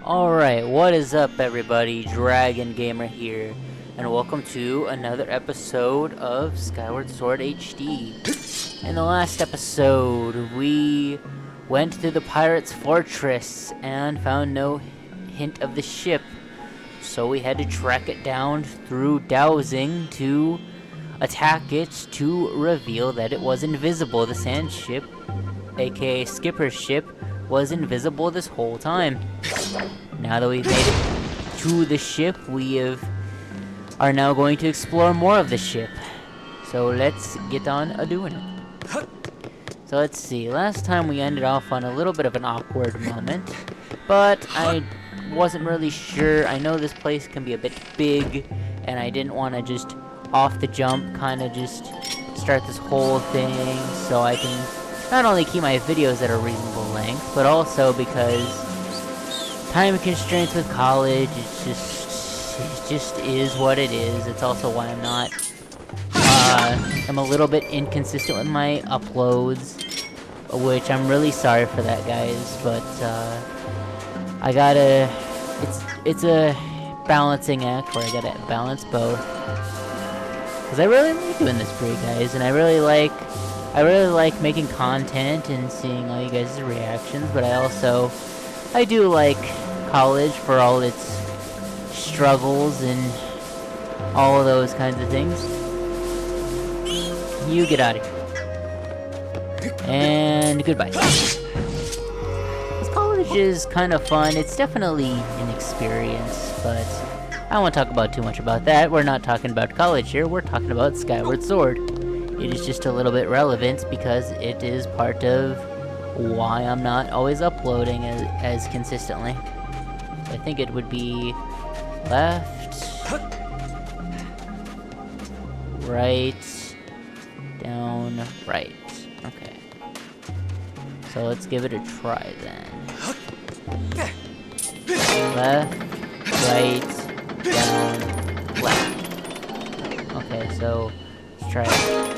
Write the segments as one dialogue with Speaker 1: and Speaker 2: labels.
Speaker 1: Alright, what is up everybody? Dragon Gamer here, and welcome to another episode of Skyward Sword HD. In the last episode, we went through the pirate's fortress and found no hint of the ship, so we had to track it down through dowsing to attack it to reveal that it was invisible. The sand ship, aka Skipper's ship, was invisible this whole time. Now that we've made it to the ship, are now going to explore more of the ship. So let's get on doing it. So let's see, last time we ended off on a little bit of an awkward moment, but I wasn't really sure. I know this place can be a bit big, and I didn't want to just off the jump kind of just start this whole thing, so I can not only keep my videos at a reasonable length, but also because time constraints with college, it just is what it is. It's also why I'm a little bit inconsistent with my uploads, which I'm really sorry for that, guys, but it's a balancing act where I gotta balance both. Because I really like doing this for you guys, and I really like making content and seeing all you guys' reactions, but I do like college for all its struggles and all of those kinds of things. You get out of here. And goodbye. This college is kind of fun. It's definitely an experience, but I don't want to talk about too much about that. We're not talking about college here. We're talking about Skyward Sword. It is just a little bit relevant because it is part of why I'm not always uploading as consistently. I think it would be left, right, down, right. Okay. So let's give it a try then. Left, right, down, left. Okay, so let's try it.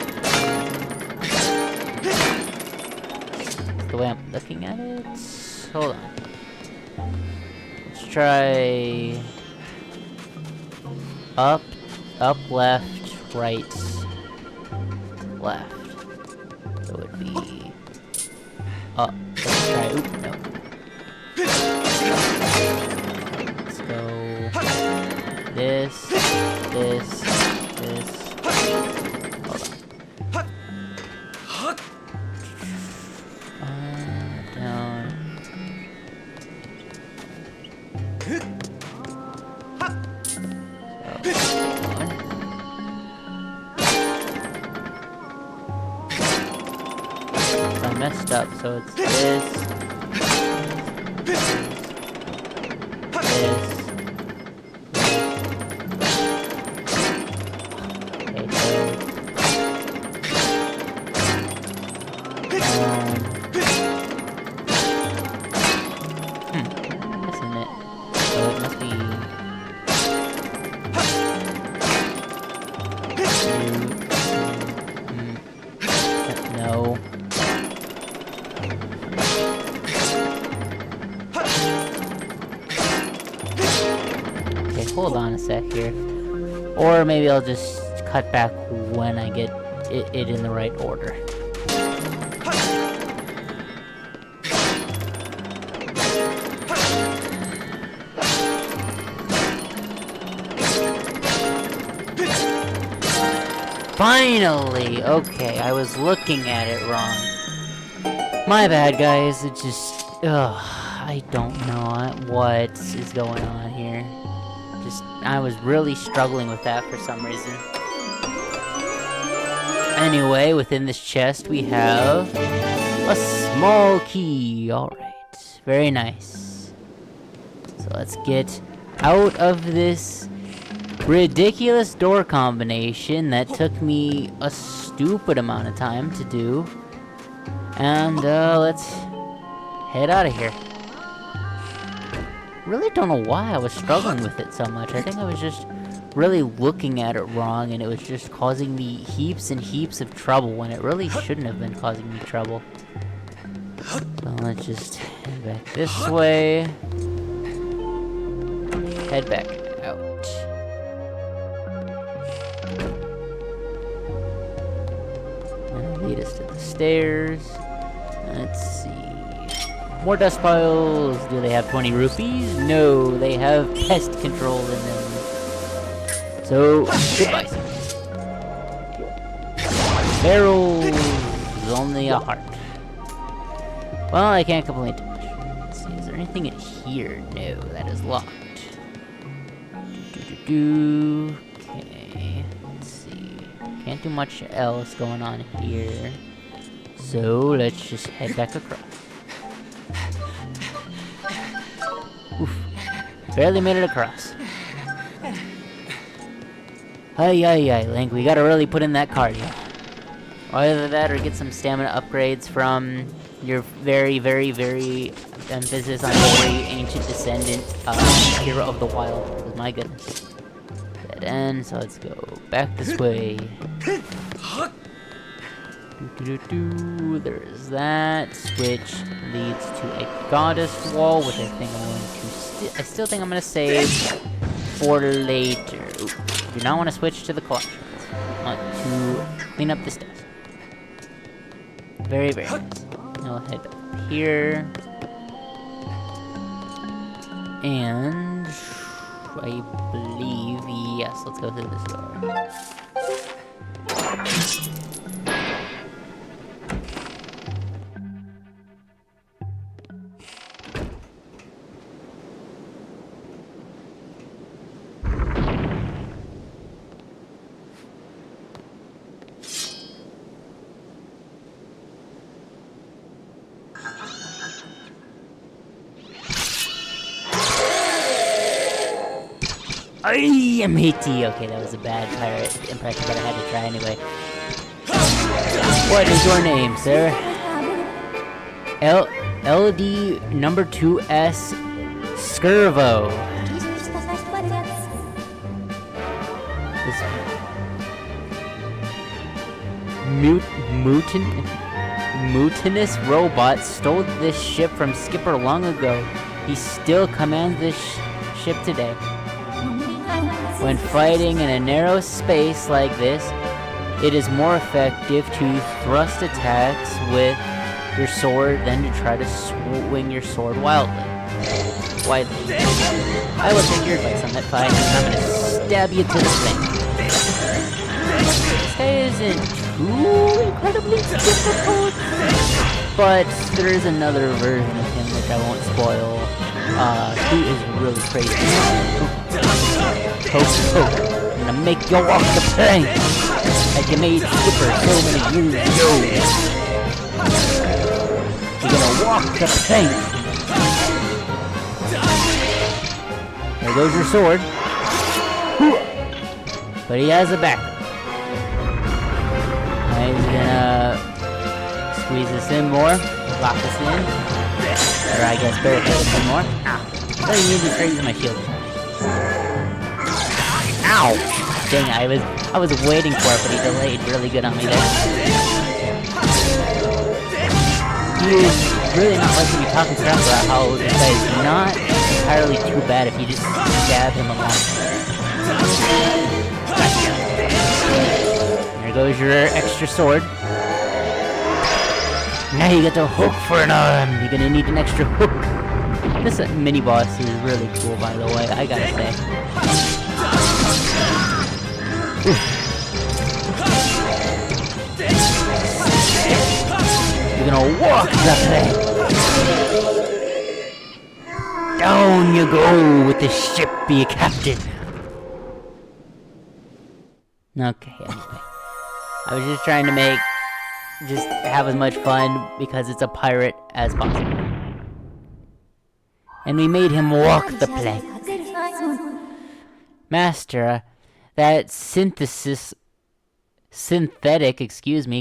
Speaker 1: The way I'm looking at it? Hold on. Let's try up, left, right, left. So it would be up. Let's try, oop, no. Let's go this. Hold on. Down. So I messed up, so it's this. No. Okay, hold on a sec here. Or maybe I'll just cut back when I get it in the right order. Finally! Okay, I was looking at it wrong. My bad, guys. It just... I don't know what is going on here. I was really struggling with that for some reason. Anyway, within this chest we have a small key. Alright, very nice. So let's get out of this ridiculous door combination that took me a stupid amount of time to do. And let's head out of here. Really don't know why I was struggling with it so much. I think I was just really looking at it wrong, and it was just causing me heaps and heaps of trouble when it really shouldn't have been causing me trouble. So let's just head back this way. head back out. And lead us to the stairs. Let's see. More dust piles. Do they have 20 rupees? No, they have pest control in them. So, goodbye. Barrels. Only a heart. Well, I can't complain too much. Let's see, is there anything in here? No, that is locked. Okay, let's see. Can't do much else going on here. So, let's just head back across. Oof. Barely made it across. Ay, Link, we gotta really put in that cardio. Either that or get some stamina upgrades from your very emphasis on very ancient descendant, hero of the wild. My goodness. Dead end, so let's go back this way. There's that, which leads to a goddess wall, which I think I'm going to I still think I'm going to save for later. Ooh, do not want to switch to the collectibles. I want to clean up the stuff. Very nice. I'll head up here. And I believe, yes, let's go through this door. I am Haiti. Okay, that was a bad pirate impression, but I had to try anyway. What is your name, sir? LD number 2S Scervo. This mutinous robot stole this ship from Skipper long ago. He still commands this ship today. When fighting in a narrow space like this, it is more effective to thrust attacks with your sword than to try to swing your sword wildly. I will take your advice on that fight, and I'm going to stab you to the thing. This guy isn't too incredibly difficult, but there is another version of him which I won't spoil. He is really crazy. Poke. I'm gonna make you walk the plank like you made Skipper so many years ago. You're gonna walk the plank. There goes your sword. But he has a backup. I'm gonna squeeze this in more, lock this in, or I guess barricade this in more. Ow. I really need to straighten my shield. Ow! Dang, I was waiting for it, but he delayed really good on me there. He is really not letting me talking crap about how this guy is not entirely too bad if you just stab him along. There goes your extra sword. Now you get the hook for an arm. You're gonna need an extra hook. This mini boss is really cool, by the way, I gotta say. You're gonna walk the plank. Down you go with the ship, be a captain. Okay, anyway. I was just trying to have as much fun because it's a pirate as possible. And we made him walk the plank. Master, that synthetic,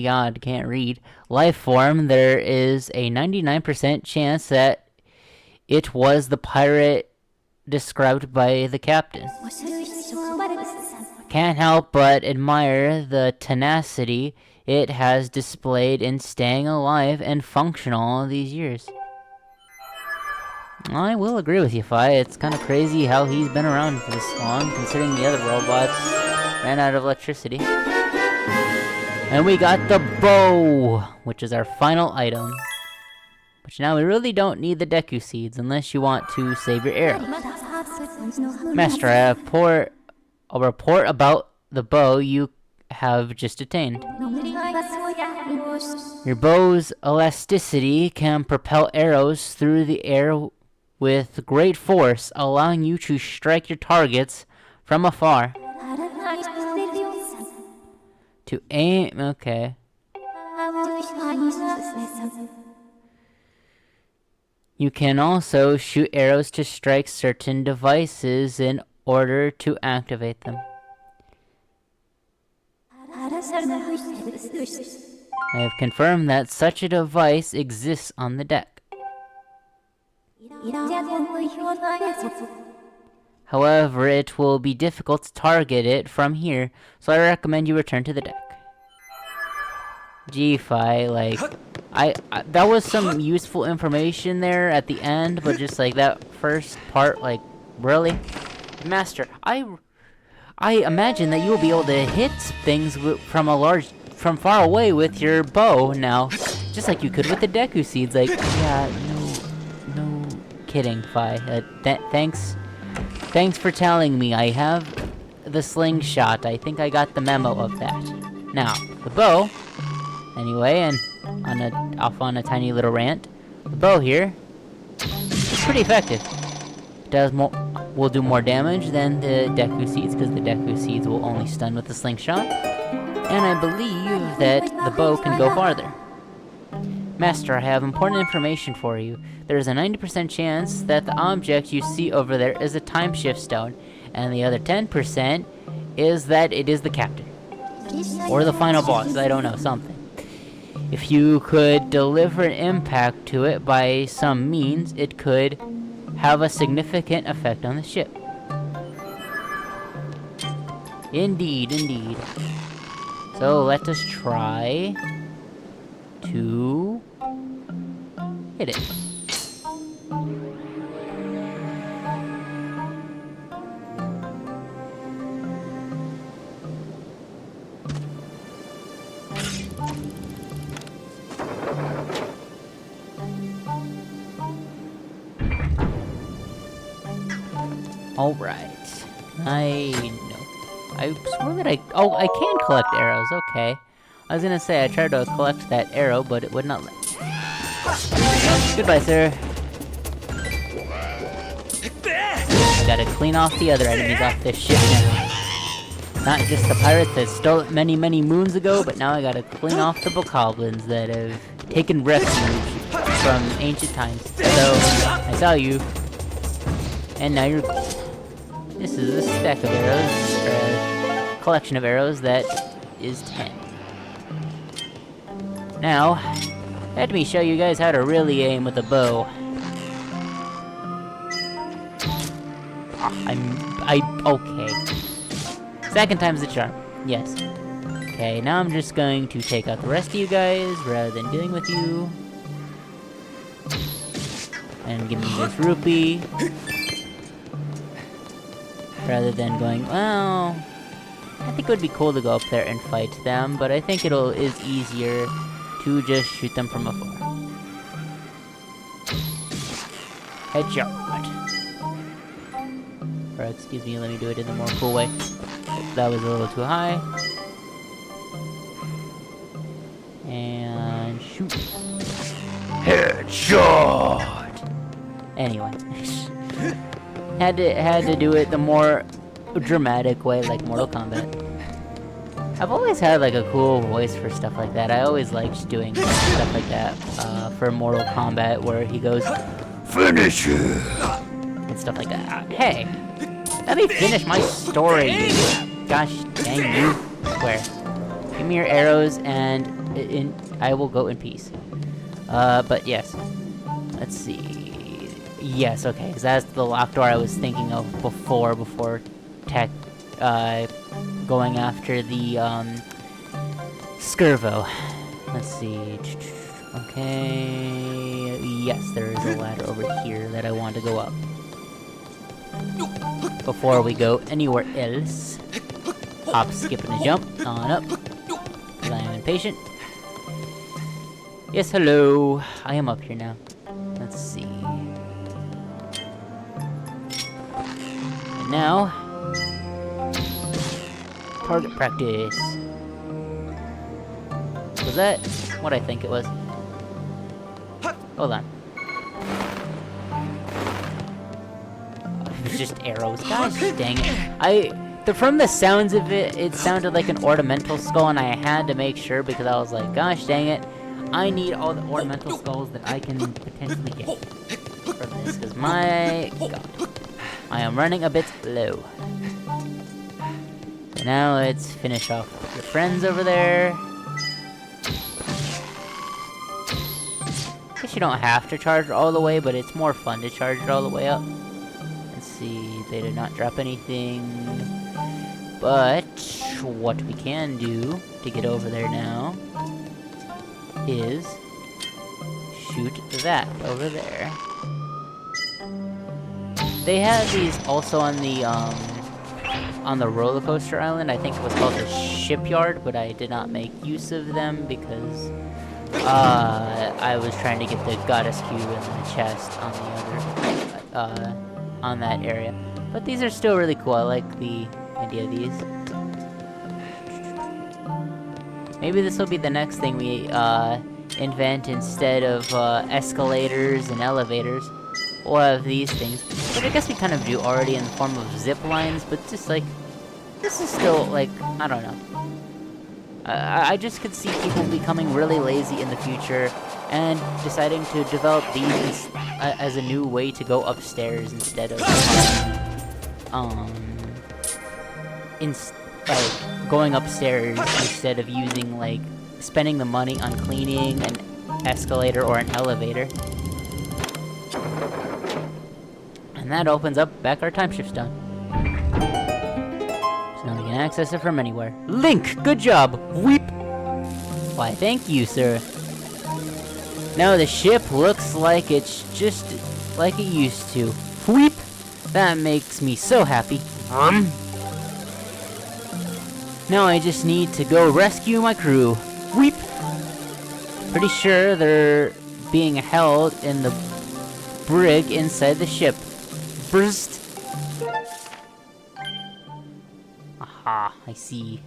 Speaker 1: God, can't read, life form, there is a 99% chance that it was the pirate described by the captain. Can't help but admire the tenacity it has displayed in staying alive and functional all these years. I will agree with you, Fi. It's kind of crazy how he's been around for this long, considering the other robots ran out of electricity. And we got the bow, which is our final item. Which now we really don't need the Deku Seeds unless you want to save your arrows. Master, a report about the bow you have just attained. Your bow's elasticity can propel arrows through the air with great force, allowing you to strike your targets from afar. To aim... okay. You can also shoot arrows to strike certain devices in order to activate them. I have confirmed that such a device exists on the deck. However, it will be difficult to target it from here, so I recommend you return to the deck. G-Fi, like, that was some useful information there at the end, but just like that first part, like, really? Master, I imagine that you will be able to hit things from far away with your bow now, just like you could with the Deku Seeds. Like, yeah, no kidding, Fi. Thanks for telling me. I have the slingshot. I think I got the memo of that. Now, the bow. Anyway, and off on a tiny little rant. The bow here is pretty effective. It will do more damage than the Deku Seeds, because the Deku Seeds will only stun with the slingshot. And I believe that the bow can go farther. Master, I have important information for you. There is a 90% chance that the object you see over there is a time shift stone, and the other 10% is that it is the captain. Or the final boss, I don't know, something. If you could deliver an impact to it by some means, it could have a significant effect on the ship. Indeed. So let us try to hit it. Alright. I swore that I can collect arrows, okay. I was gonna say, I tried to collect that arrow, but it would not let me. Goodbye, sir. I gotta clean off the other enemies off this ship now. Not just the pirates that stole it many, many moons ago, but now I gotta clean off the bokoblins that have taken refuge from ancient times. So, I saw you. And now you're... This is a stack of arrows, or a collection of arrows that is 10. Now, let me show you guys how to really aim with a bow. Okay. Second time's the charm. Yes. Okay, now I'm just going to take out the rest of you guys, rather than dealing with you. And give me this rupee. Rather than going, well... I think it would be cool to go up there and fight them, but I think is easier to just shoot them from afar. Headshot. Or excuse me, let me do it in a more cool way. That was a little too high. And shoot. Headshot! Anyway. had to do it the more dramatic way, like Mortal Kombat. I've always had like a cool voice for stuff like that. I always liked doing stuff like that for Mortal Kombat, where he goes, "Finish it!" and stuff like that. Hey, let me finish my story. Gosh dang you! Swear. Give me your arrows, and I will go in peace. But yes, let's see. Yes, okay, because that's the locked door I was thinking of before going after the, Scervo. Let's see. Okay, Yes, there is a ladder over here that I want to go up. Before we go anywhere else. Hop, skip, and a jump. On up. Because I am impatient. Yes, hello. I am up here now. Let's see. And now... target practice. Was that what I think it was? Hold on. It was just arrows. Gosh dang it. From the sounds of it, it sounded like an ornamental skull, and I had to make sure because I was like, gosh dang it. I need all the ornamental skulls that I can potentially get from this, because my god. I am running a bit low. So now let's finish off the friends over there. Guess you don't have to charge it all the way, but it's more fun to charge it all the way up. Let's see, they did not drop anything. But what we can do to get over there now is shoot that over there. They had these also on the roller coaster island. I think it was called the shipyard, but I did not make use of them because I was trying to get the goddess cube and the chest on the other on that area. But these are still really cool. I like the idea of these. Maybe this will be the next thing we invent instead of escalators and elevators. We'll have these things, but I guess we kind of do already in the form of zip lines, but just like, this is still like, I don't know. I just could see people becoming really lazy in the future and deciding to develop these as a new way to go upstairs instead of going upstairs instead of using like spending the money on cleaning an escalator or an elevator. And that opens up back our time shift's done. So now we can access it from anywhere. Link! Good job! Weep! Why, thank you, sir. Now the ship looks like it's just like it used to. Weep! That makes me so happy. Now I just need to go rescue my crew. Weep! Pretty sure they're being held in the brig inside the ship. Burst. Aha, I see.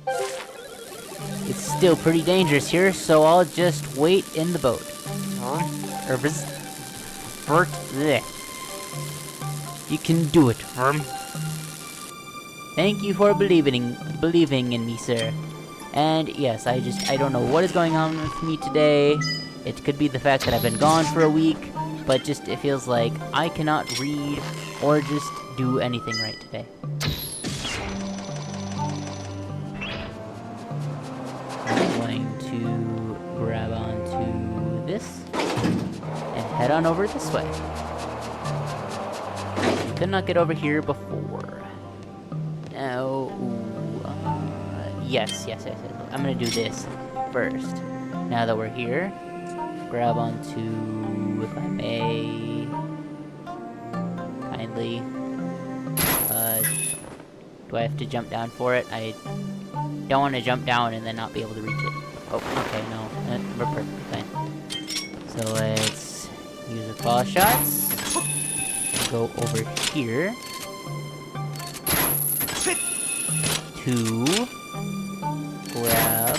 Speaker 1: It's still pretty dangerous here, so I'll just wait in the boat. You can do it, Thank you for believing in me, sir. And yes, I don't know what is going on with me today. It could be the fact that I've been gone for a week, but just it feels like I cannot read or just do anything right today. I'm going to grab onto this and head on over this way. Could not get over here before. Now, yes. I'm gonna do this first. Now that we're here, grab onto, if I may, kindly. Do I have to jump down for it? I don't want to jump down and then not be able to reach it. Oh, okay, no, we're perfectly fine. So let's use the claw shots. Go over here to grab.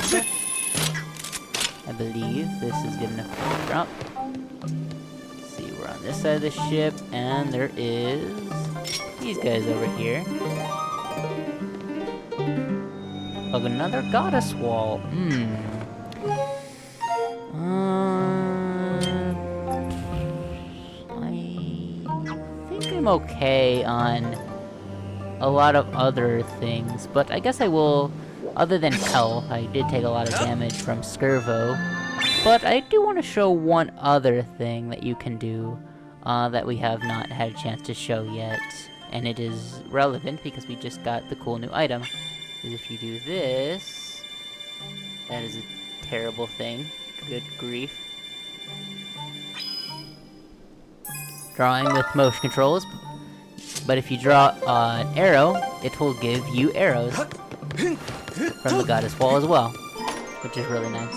Speaker 1: I believe this is good enough to drop. Let's see, we're on this side of the ship, and there is these guys over here. Oh, another goddess wall. I think I'm okay on a lot of other things, but I guess I will. Other than hell, I did take a lot of damage from Scervo, but I do want to show one other thing that you can do that we have not had a chance to show yet, and it is relevant because we just got the cool new item. Is if you do this, that is a terrible thing. Good grief. drawing with motion controls. But if you draw an arrow, it will give you arrows from the goddess wall as well, which is really nice.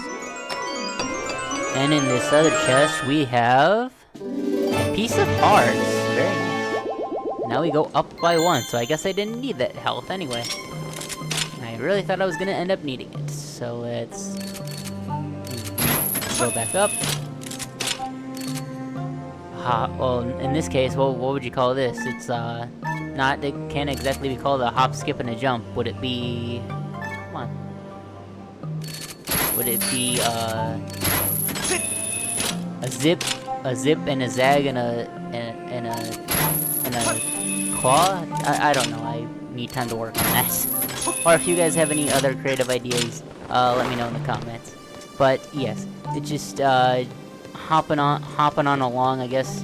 Speaker 1: And in this other chest, we have a piece of hearts. Very nice. Now we go up by 1, so I guess I didn't need that health anyway. I really thought I was gonna end up needing it. So let's go back up. Well, in this case, what would you call this? It's not. It can't exactly be called a hop, skip, and a jump. Would it be? Come on. Would it be a zip, and a zag, and a claw? I don't know. I need time to work on that. Or if you guys have any other creative ideas, let me know in the comments. But yes, it's just hopping on along, I guess.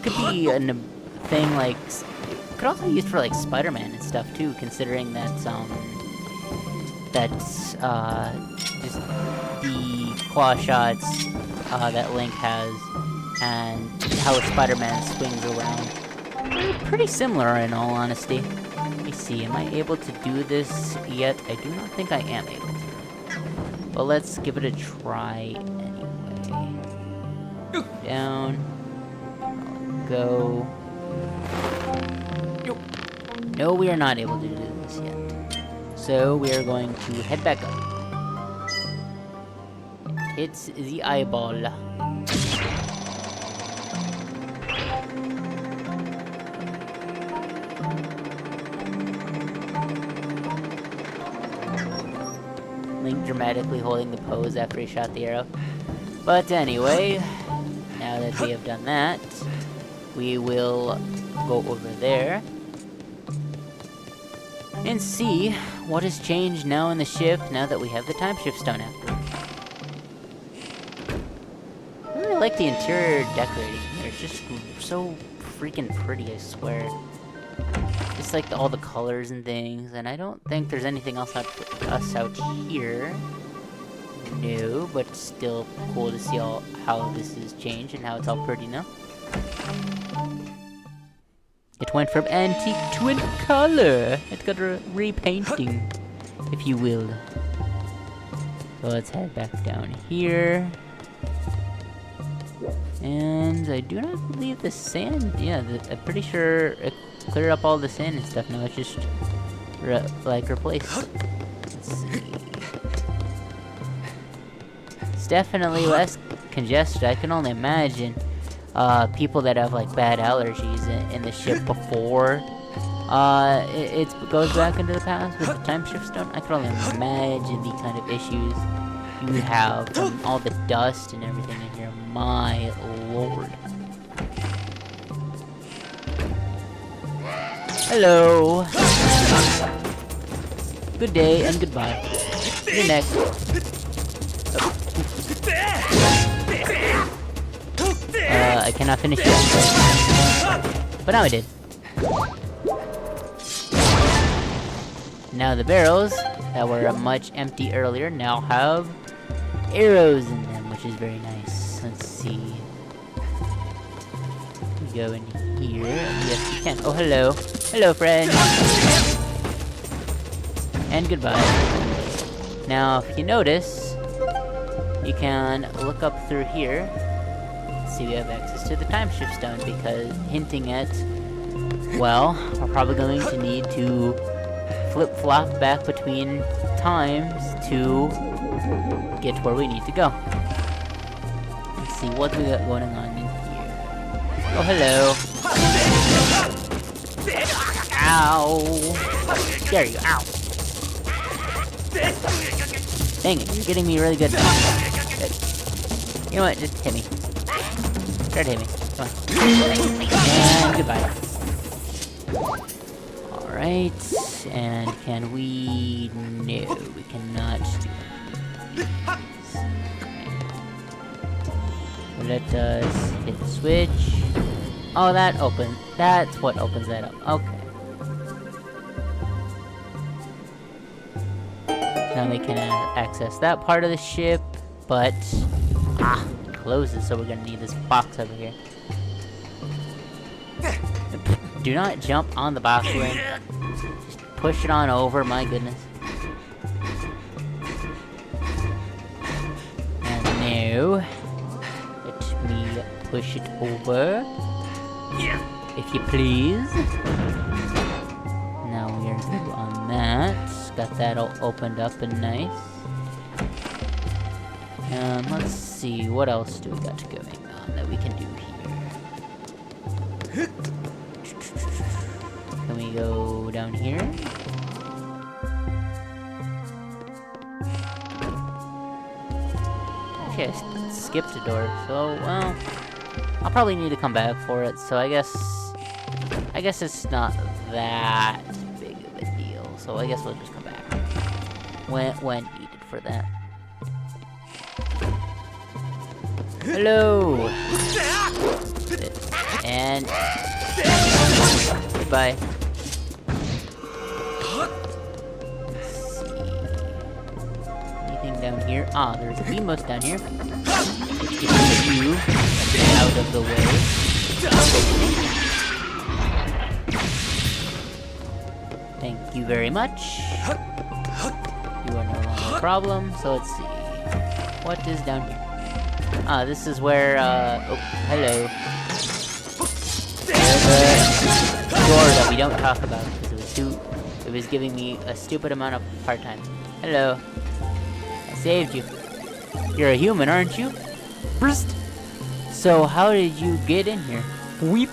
Speaker 1: Could be a thing like, could also be used for like Spider-Man and stuff too, considering that just the claw shots that Link has and how Spider-Man swings around. Pretty similar in all honesty. Let me see, am I able to do this yet? I do not think I am able to. But let's give it a try anyway. Down. Go. No, we are not able to do this yet. So we are going to head back up. It's the eyeball. Link dramatically holding the pose after he shot the arrow. But anyway, now that we have done that, we will go over there and see what has changed now in the ship now that we have the time shift stone after. I really like the interior decorating here. It's just so freaking pretty, I swear. Just like all the colors and things, and I don't think there's anything else out here. No, but still cool to see how this has changed and how it's all pretty now. It went from antique to in color. It got a repainting, if you will. So let's head back down here. And I do not believe the sand, yeah, I'm pretty sure it cleared up all the sand and stuff. Now it's just replaced. Let's see. It's definitely less congested. I can only imagine people that have like bad allergies in the ship before it goes back into the past with the time shift stone. I can only imagine the kind of issues you have from all the dust and everything in here. My lord. Hello. Good day and goodbye. You're next. I cannot finish it. But now I did. Now the barrels that were much empty earlier now have arrows in them, which is very nice. Let's see. We go in here. Yes, we can. Oh, hello. Hello, friend. And goodbye. Now, if you notice, you can look up through here. See, we have access to the time shift stone because hinting at, well, we're probably going to need to flip-flop back between times to get to where we need to go. Let's see what we got going on in here. Oh, hello. Ow. There you go. Ow. Dang it, you're getting me really good. Good. You know what? Just hit me. Try to hit me. Come on. And goodbye. Alright. And can we... No, we cannot do it. Let us hit the switch. Oh, that opens. That's what opens that up. Okay. Now we can access that part of the ship, but it closes, so we're gonna need this box over here. do not jump on the boxwood. Just push it on over, my goodness. And now, let me push it over. If you please. Now we are good on that. Got that all opened up and nice. Let's see, what else do we got going on that we can do here? Can we go down here? Actually, I skipped a door, so, well, I'll probably need to come back for it, so I guess it's not that big of a deal, so I guess we'll just come back when needed for that. Hello! And goodbye. Let's see. Anything down here? Ah, there's a Beamos down here. Which gets you out of the way. Thank you very much. You are no longer a problem, so let's see. What is down here? Ah, this is where, oh, hello. There's a door that we don't talk about, because it was giving me a stupid amount of hard time. Hello. I saved you. You're a human, aren't you? Brst. So, how did you get in here? Weep.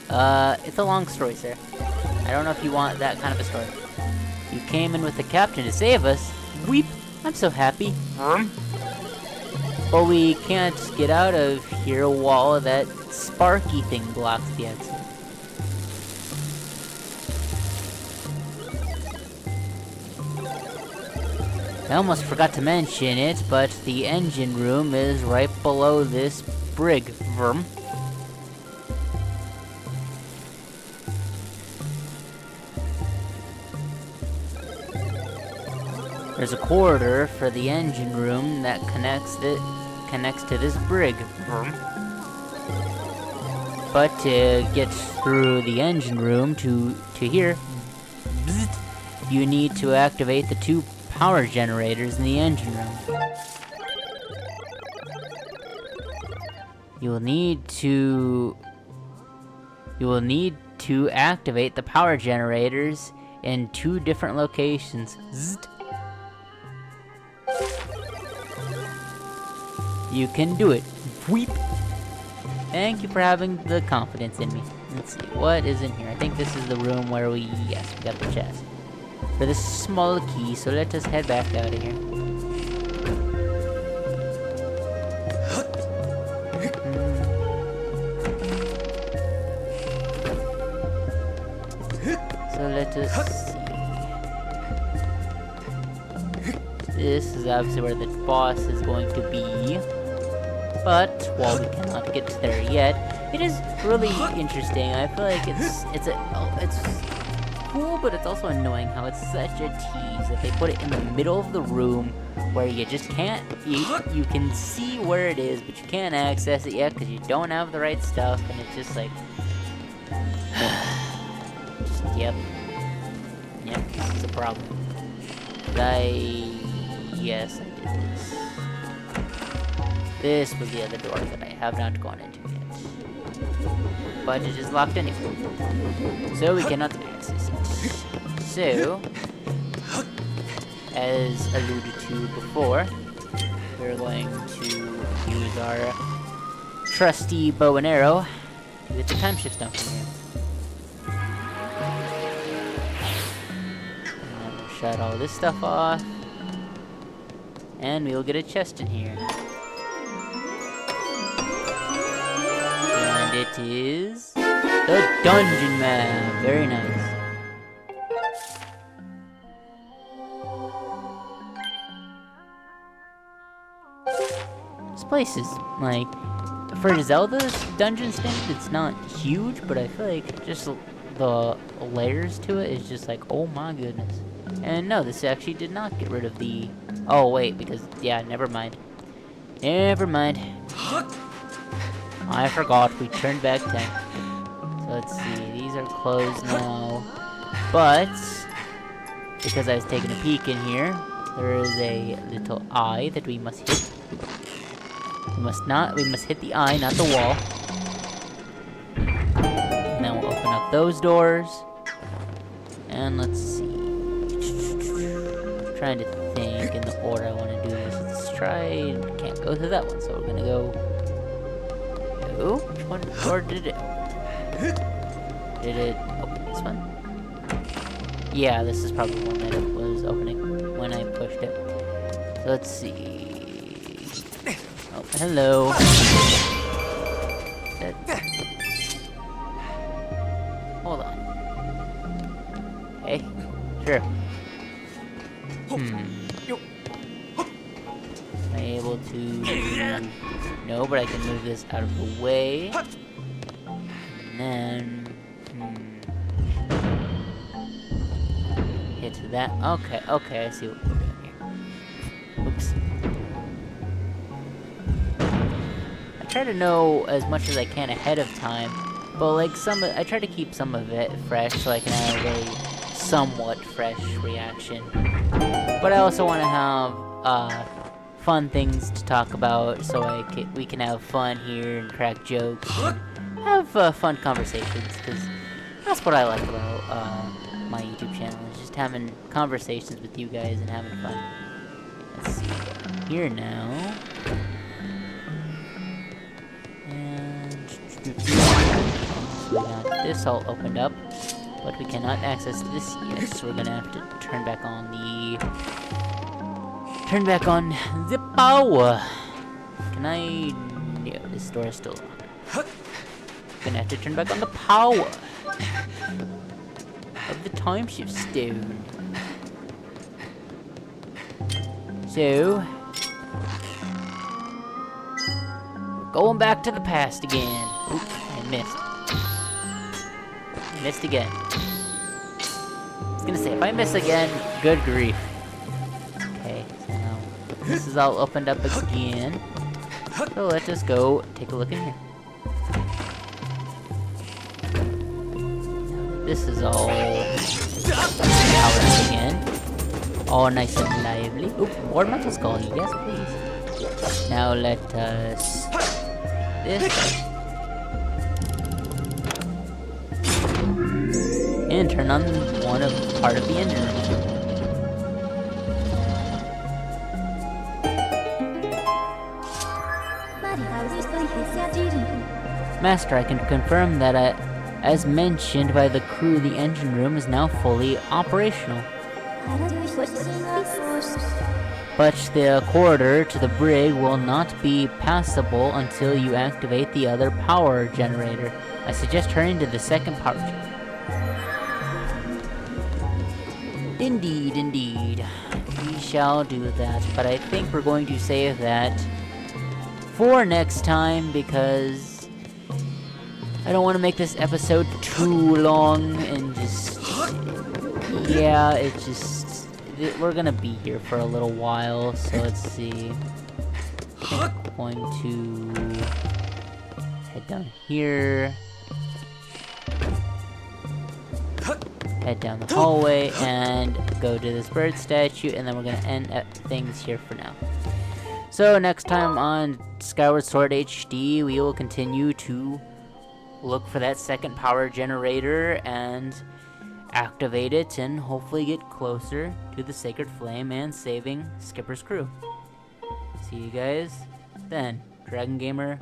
Speaker 1: It's a long story, sir. I don't know if you want that kind of a story. You came in with the captain to save us. Weep. I'm so happy. But we can't get out of here while that sparky thing blocks the exit. I almost forgot to mention it, but the engine room is right below this brig. There's a corridor for the engine room that connects to this brig. But to get through the engine room to here, you need to activate the 2 power generators in the engine room. You will need to activate the power generators in 2 different locations. You can do it. Weep. Thank you for having the confidence in me. Let's see, what is in here? I think this is the room where we got the chest. For this small key, so let us head back out of here. So let us see. This is obviously where the boss is going to be. But while we cannot get there yet, it is really interesting. I feel like it's cool, but it's also annoying how it's such a tease that they put it in the middle of the room where you just can't. You can see where it is, but you can't access it yet because you don't have the right stuff, and it's just like, yep, this is a problem. Yes, I did this. This was the other door that I have not gone into yet. But it is locked anyway. So we cannot access it. So, as alluded to before, we're going to use our trusty bow and arrow to get the time shift stone from here. And then we'll shut all this stuff off. And we'll get a chest in here. And it is the dungeon map. Very nice. This place is like, for Zelda's dungeon standard, it's not huge, but I feel like just the layers to it is just like, oh my goodness. And no, this actually did not get rid of the... Oh wait, because, yeah, never mind. Never mind. I forgot, we turned back time. let's see. These are closed now. But, because I was taking a peek in here, there is a little eye that we must hit. We must hit the eye, not the wall. And then we'll open up those doors. And let's see. I'm trying to think in the order I want to do this. Let's try. Can't go through that one, so we're gonna go. No? Which one? Or did it? Did it open this one? Yeah, this is probably one that it was opening when I pushed it. So let's see. Oh, hello. Hold on. Okay, sure. Am I able to... No, but I can move this out of the way. And then... Hit that. Okay, okay, I see what we're doing here. Oops. I try to know as much as I can ahead of time, but like I try to keep some of it fresh so I can have a somewhat fresh reaction. But I also want to have fun things to talk about, so we can have fun here and crack jokes and have fun conversations, because that's what I like about my YouTube channel, is just having conversations with you guys and having fun. Let's see, here now. And so we got this all opened up, but we cannot access this yet, so we're gonna have to turn back on the power. Can I? Yeah, this door is still locked. Gonna have to turn back on the power of the time shift stone. So, we're going back to the past again. Oop, I missed. I missed again. I was gonna say, if I miss again, good grief. Okay, so now this is all opened up again. So let's just go take a look in here. This is all powered up again. All nice and lively. Oop, more metal skull, yes please. Now let us... this. And turn on part of the engine room. Master, I can confirm that as mentioned by the crew, the engine room is now fully operational. But the corridor to the brig will not be passable until you activate the other power generator. I suggest hurrying to the second power generator. Indeed, indeed. We shall do that, but I think we're going to save that for next time, because I don't want to make this episode too long and just... yeah, it's just... we're gonna be here for a little while, so let's see. I'm going to head down here. Head down the hallway and go to this bird statue, and then we're gonna end at things here for now. So next time on Skyward Sword HD, we will continue to look for that second power generator and activate it, and hopefully get closer to the Sacred Flame and saving Skipper's crew. See you guys then. Dragon Gamer